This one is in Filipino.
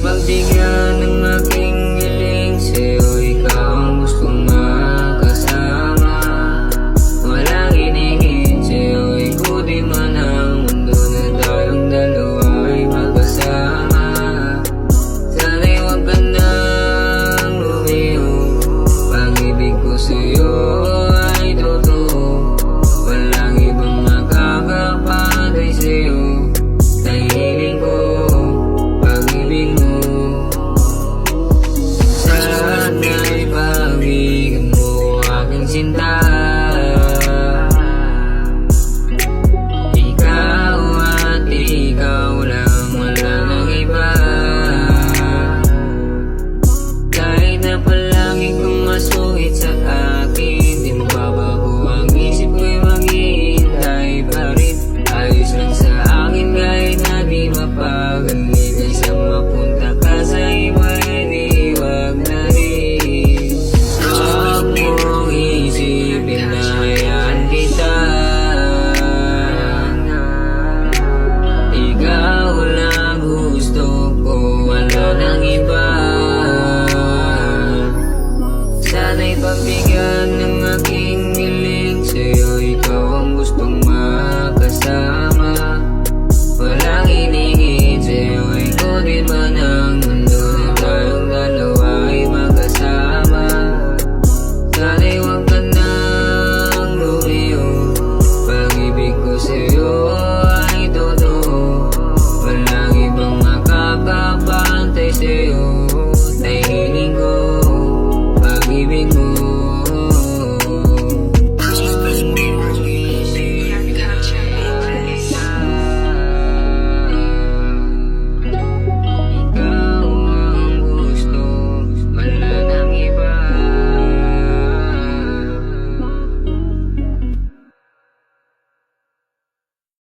pagbigyan ng aking hiling sa'yo, ikaw ang gustong makasama. Walang hiningin sa'yo, ikutin man ang mundo na tayong dalawa ay magkasama. Sana'y huwag ka nang lumiyo, pag-ibig ko sa'yo ay totoo. Walang ibang makakapagay sa'yo, nahihiling ko pag-ibig mo. Sana'y pag-ibig mo aking sinta. Ikaw at ikaw lang, wala nang iba. Kahit na palagi kong masungit sa akin, di mababago ang isip ko'y maghihintay pa rin. Ayos lang sa akin kahit na di mapagaling. Kaysa mapunta ka sa iba, di wag na rin. Huwag mong isipin na hayaan kita. Ikaw lang gusto ko